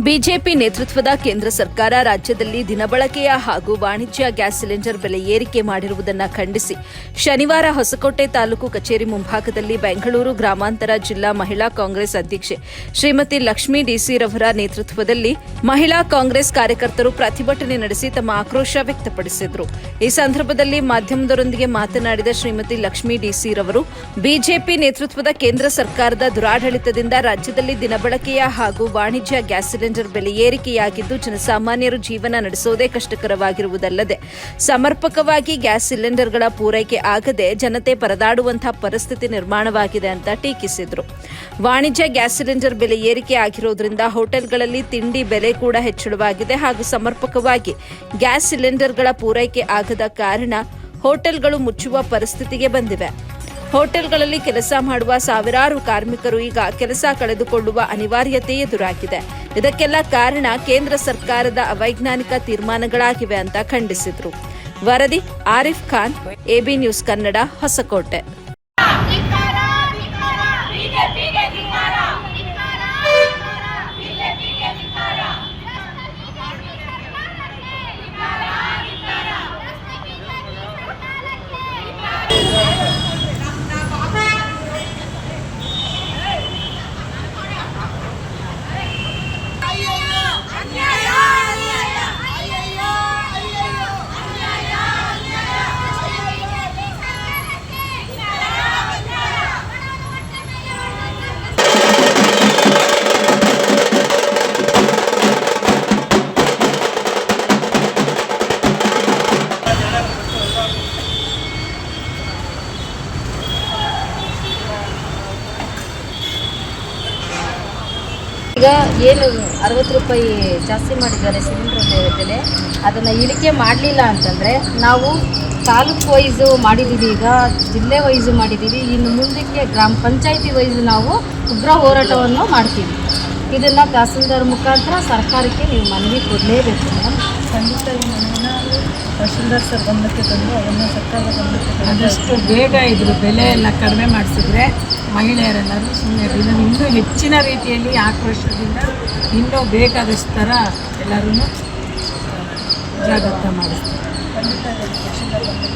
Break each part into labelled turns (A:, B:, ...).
A: BJP ನೇತೃತ್ವದ ಕೇಂದ್ರ ಸರ್ಕಾರ ರಾಜ್ಯದಲ್ಲಿ ದಿನಬಳಕೆಯ ಹಾಗೂ ವಾಣಿಜ್ಯ ಗ್ಯಾಸ್ ಸಿಲಿಂಡರ್ ಬೆಲೆ ಏರಿಕೆ ಮಾಡಿರುವುದನ್ನು ಖಂಡಿಸಿ ಶನಿವಾರ ಹೊಸಕೋಟೆ ತಾಲೂಕು ಕಚೇರಿ ಮುಂಭಾಗದಲ್ಲಿ ಬೆಂಗಳೂರು ಗ್ರಾಮಾಂತರ ಜಿಲ್ಲಾ ಮಹಿಳಾ ಕಾಂಗ್ರೆಸ್ ಅಧ್ಯಕ್ಷೆ ಶ್ರೀಮತಿ ಲಕ್ಷ್ಮೀ ಡಿಸಿ ರವರ ನೇತೃತ್ವದಲ್ಲಿ ಮಹಿಳಾ ಕಾಂಗ್ರೆಸ್ ಕಾರ್ಯಕರ್ತರು ಪ್ರತಿಭಟನೆ ನಡೆಸಿ ತಮ್ಮ ಆಕ್ರೋಶ ವ್ಯಕ್ತಪಡಿಸಿದರು. ಈ ಸಂದರ್ಭದಲ್ಲಿ ಮಾಧ್ಯಮದವರೊಂದಿಗೆ ಮಾತನಾಡಿದ ಶ್ರೀಮತಿ ಲಕ್ಷ್ಮೀ ಡಿಸಿ ರವರು ಬಿಜೆಪಿ ನೇತೃತ್ವದ ಕೇಂದ್ರ ಸರ್ಕಾರದ ದುರಾಡಳಿತದಿಂದ ರಾಜ್ಯದಲ್ಲಿ ದಿನಬಳಕೆಯ ಹಾಗೂ ವಾಣಿಜ್ಯ ಗ್ಯಾಸ್ ಸಿಲಿಂಡರ್ ಬೆಲೆ ಏರಿಕೆಯಾಗಿದ್ದು ಜನಸಾಮಾನ್ಯರು ಜೀವನ ನಡೆಸುವುದೇ ಕಷ್ಟಕರವಾಗಿರುವುದಲ್ಲದೆ ಸಮರ್ಪಕವಾಗಿ ಗ್ಯಾಸ್ ಸಿಲಿಂಡರ್ಗಳ ಪೂರೈಕೆ ಆಗದೆ ಜನತೆ ಪರದಾಡುವಂತಹ ಪರಿಸ್ಥಿತಿ ನಿರ್ಮಾಣವಾಗಿದೆ ಅಂತ ಟೀಕಿಸಿದರು. ವಾಣಿಜ್ಯ ಗ್ಯಾಸ್ ಸಿಲಿಂಡರ್ ಬೆಲೆ ಏರಿಕೆ ಆಗಿರುವುದರಿಂದ ಹೋಟೆಲ್ಗಳಲ್ಲಿ ತಿಂಡಿ ಬೆಲೆ ಕೂಡ ಹೆಚ್ಚಳವಾಗಿದೆ ಹಾಗೂ ಸಮರ್ಪಕವಾಗಿ ಗ್ಯಾಸ್ ಸಿಲಿಂಡರ್ಗಳ ಪೂರೈಕೆ ಆಗದ ಕಾರಣ ಹೋಟೆಲ್ಗಳು ಮುಚ್ಚುವ ಪರಿಸ್ಥಿತಿಗೆ ಬಂದಿವೆ. ಹೋಟೆಲ್ಗಳಲ್ಲಿ ಕೆಲಸ ಮಾಡುವ ಸಾವಿರಾರು ಕಾರ್ಮಿಕರು ಈಗ ಕೆಲಸ ಕಳೆದುಕೊಳ್ಳುವ ಅನಿವಾರ್ಯತೆ ಎದುರಾಗಿದೆ. ಇದಕ್ಕೆಲ್ಲ ಕಾರಣ ಕೇಂದ್ರ ಸರ್ಕಾರದ ಅವೈಜ್ಞಾನಿಕ ತೀರ್ಮಾನಗಳಾಗಿವೆ ಅಂತ ಖಂಡಿಸಿದರು. ವರದಿ ಆರಿಫ್ ಖಾನ್, ಎಬಿ ನ್ಯೂಸ್ ಕನ್ನಡ, ಹೊಸಕೋಟೆ.
B: ಈಗ ಏನು 60 ರೂಪಾಯಿ ಜಾಸ್ತಿ ಮಾಡಿದ್ದಾರೆ ಸಿಲಿಂಡರ್ ಬೆಲೆ, ಅದನ್ನು ಇಳಿಕೆ ಮಾಡಲಿಲ್ಲ ಅಂತಂದರೆ ನಾವು ತಾಲೂಕು ವೈಸು ಮಾಡಿದ್ದೀವಿ, ಈಗ ಜಿಲ್ಲೆ ವೈಸು ಮಾಡಿದ್ದೀವಿ, ಇನ್ನು ಮುಂದಕ್ಕೆ ಗ್ರಾಮ ಪಂಚಾಯಿತಿ ವೈಸು ನಾವು ಉಗ್ರ ಹೋರಾಟವನ್ನು ಮಾಡ್ತೀವಿ. ಇದನ್ನು ತಹಸೀಲ್ದಾರ್ ಮುಖಾಂತರ ಸರ್ಕಾರಕ್ಕೆ ನೀವು ಮನವಿ ಕೊಡಲೇಬೇಕು ಮೇಡಮ್.
C: ಖಂಡಿತ ಈ ಮನೆಯನ್ನು ತಹಸೀಲ್ದಾರ್ ಸರ್ ಗಮನಕ್ಕೆ ತಂದು ಅದನ್ನು ಸರ್ಕಾರದ ಗಮನಕ್ಕೆ
D: ಆದಷ್ಟು ಬೇಗ ಇದ್ರ ಬೆಲೆ ಎಲ್ಲ ಕಡಿಮೆ ಮಾಡಿಸಿದ್ರೆ ಮಹಿಳೆಯರೆಲ್ಲರೂ ಸುಮ್ಮನೆ ಇದನ್ನು ಇನ್ನೂ ಹೆಚ್ಚಿನ ರೀತಿಯಲ್ಲಿ ಆಕ್ರೋಶದಿಂದ ಇನ್ನೂ ಬೇಕಾದಷ್ಟು ಥರ ಎಲ್ಲರೂ ಜಾಗೃತ ಮಾಡಿಸ್ತಾರೆ.
C: ಖಂಡಿತ ತಹಸೀಲ್ದಾರ್ ಗಮನಕ್ಕೆ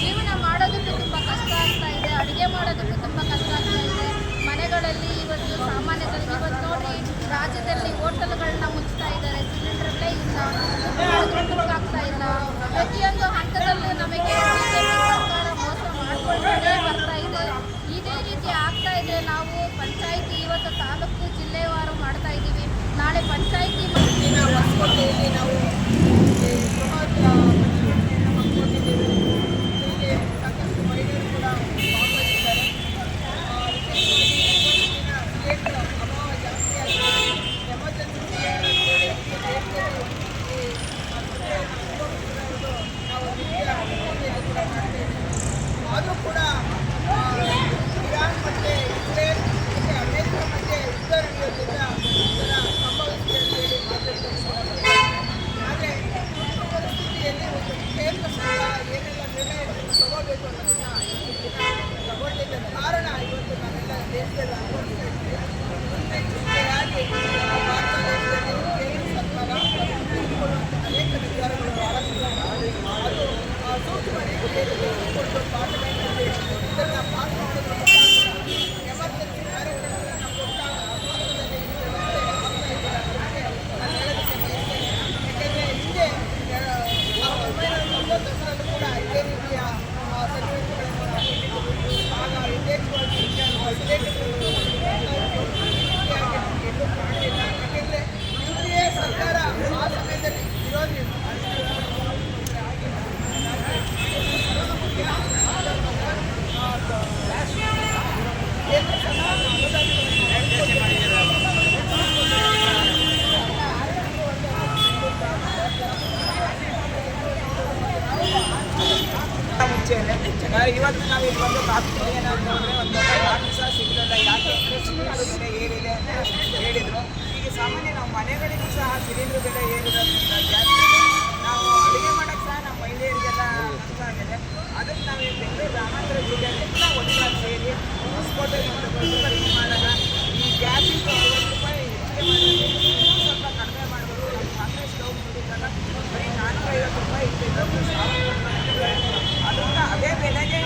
E: ಜೀವನ ಮಾಡೋದಕ್ಕೂ ತುಂಬ ಕಷ್ಟ ಆಗ್ತಾ ಇದೆ, ಅಡುಗೆ ಮಾಡೋದಕ್ಕೂ ತುಂಬ ಕಷ್ಟ ಆಗ್ತಾ ಇದೆ. ಮನೆಗಳಲ್ಲಿ ಇವತ್ತು ಸಾಮಾನ್ಯದಲ್ಲಿ ಇವತ್ತು ನೋಡಿ ರಾಜ್ಯದಲ್ಲಿ ಹೋಟೆಲ್ಗಳನ್ನ ಮುಚ್ತಾ ಇದ್ದಾರೆ ಸಿಲಿಂಡರ್ ಬೆಲೆಯಿಂದ. ಆಗ್ತಾ ಇಲ್ಲ, ಪ್ರತಿಯೊಂದು ಹಂತದಲ್ಲೂ ನಮಗೆ ಸರ್ಕಾರ ಮೋಸ ಮಾಡಿಕೊಂಡೇ ಬರ್ತಾ ಇದೆ. ಇದೇ ರೀತಿ ಆಗ್ತಾ ಇದೆ. ನಾವು ಪಂಚಾಯಿತಿ ಇವತ್ತು ತಾಲೂಕು ಜಿಲ್ಲೆವಾರು ಮಾಡ್ತಾ ಇದ್ದೀವಿ. ನಾಳೆ ಪಂಚಾಯಿತಿ
C: ಹೊಸಕೋಟೆಯಲ್ಲಿ ನಾವು ಸಾಕಷ್ಟು ಮಹಿಳೆಯರು ಕೂಡ ಭಾಗವಹಿಸಿದ್ದಾರೆ. ಅಭಾವ ಜಾಸ್ತಿ ಆಗಿದೆ. ಎಮರ್ಜೆನ್ಸಿ ನಾವು ಕೂಡ ಮಾಡ್ತಾ ಇದ್ದೀವಿ. ಆದರೂ ಕೂಡ ಇರಾನ್ ಮತ್ತು ಇಸ್ರೇಲ್ ಮತ್ತು ಅಮೆರಿಕ ಮಧ್ಯೆ ಯುದ್ಧ ನಡೆಯೋದ್ರಿಂದ ಸಂಭವಿಸಿದೆ ಅಂತೇಳಿ
F: ಆದರೆ ಪರಿಸ್ಥಿತಿಯಲ್ಲಿ ಕೇಂದ್ರ ಸರ್ಕಾರ ಏನೆಲ್ಲ ನಿರ್ಣಯಗಳನ್ನು ತಗೋಬೇಕು ಅನ್ನೋದನ್ನು ತಗೊಳ್ಳಿದ್ದ ಕಾರಣ ಇವತ್ತು ನಾವೆಲ್ಲ ದೇಶದಲ್ಲಿ ಅನುಭವಿಸ್ತಾ ಇದ್ದೀವಿ. ಮುನ್ನೆಚ್ಚರಿಕೆಯಾಗಿ ಭಾರತ ದೇಶದಲ್ಲಿ ಕೇಂದ್ರ ಸರ್ಕಾರ ತೆಗೆದುಕೊಳ್ಳುವಂಥ ಅನೇಕ ನಿರ್ಧಾರಗಳು ಬಹಳಷ್ಟು ಅದು ಸೂಕ್ಷ್ಮ ರೀತಿಯಲ್ಲಿ ತೆಗೆದುಕೊಂಡು ಪಾರ್ಲಿಮೆಂಟ್ನಲ್ಲಿ ಇದನ್ನು ಪಾಸ್ ಮಾಡೋದ್ರ ಮುಖಾಂತರ ಎಮರ್ಜೆನ್ಸಿ ಕಾರ್ಯಕ್ರಮಗಳನ್ನು ಕೊಟ್ಟಾಗ ಭಾರತದಲ್ಲಿ ಈ ವ್ಯವಸ್ಥೆ ಆಗ್ತಾ ಇದೆ ಅನ್ನೋದಕ್ಕೆ ನಾನು ಹೇಳೋದಕ್ಕೆ ಬಯಸ್ತೇನೆ. ಯಾಕೆಂದರೆ ಹಿಂದೆ 1990 ಕೂಡ ಇದೇ ರೀತಿಯ ಸನ್ನಿವೇಶಗಳನ್ನು ನಾವು ಕಂಡಿದ್ದೀವಿ. ಆಗ ಯಥೇಚ್ಛವಾಗಿ ಫೆಸಿಲಿಟಿಗಳು ನಮಗೆ ಎಲ್ಲೂ ಕಾಣಲಿಲ್ಲ. ಯಾಕೆಂದರೆ UPA ಸರ್ಕಾರ ಆ ಸಮಯದಲ್ಲಿ ವಿರೋಧಿ ಕೇಂದ್ರ ಸರ್ಕಾರ ಮುಂಚೆನೆ ಇವತ್ತು ನಾವು ಇಲ್ಲಿ ಬಂದು ಕಾಫಿ ಏನಂತಂದರೆ ಒಂದು 4 ದಿವಸ ಸಿಗಲಿಲ್ಲ. ಯಾಕೆ ಅಂದರೆ ಸಿಲಿಂಡರ್ ಬೆಲೆ ಏರಿದೆ ಅಂತ ಹೇಳಿದರು. ಈಗ ಸಾಮಾನ್ಯ ನಾವು ಮನೆಗಳಿಗೂ ಸಹ ಸಿಲಿಂಡರ್ ಬೆಲೆ ಏರಿರೋದ್ರಿಂದ ಗ್ಯಾಸ್ ಬೆಲೆ ನಾವು ಅಡುಗೆ ಮಾಡೋಕ್ಕೆ ಸಹ ನಮ್ಮ ಮಹಿಳೆಯರಿಗೆಲ್ಲ ಕಷ್ಟ ಆಗಿದೆ. ಅದಕ್ಕೆ ನಾವು ಈ ಬೆಂಗಳೂರು ಗ್ರಾಮಾಂತರ ಜಿಲ್ಲೆಯಲ್ಲಿ ಎಲ್ಲ ಒಟ್ಟಾಗಿ ಸೇರಿ ಹೊಸಕೋಟೆ ಮತ್ತು ಕಲಬುರಗಿ ಮಾಡಿದಾಗ ಈ ಗ್ಯಾಸಿಗೆ 50 ರೂಪಾಯಿ ಹೆಚ್ಚಿಗೆ ಮಾಡಿದ್ರೆ ಸ್ವಲ್ಪ ಕಡಿಮೆ ಮಾಡಬಹುದು. ನಮ್ಮ ಕಾಂಗ್ರೆಸ್ ಸ್ಟವ್ ನೋಡಿದಾಗ ಬರೀ 450 ರೂಪಾಯಿ ಇತ್ತು. ಅದರಿಂದ ಅದೇ ಬೆಲೆಗೆ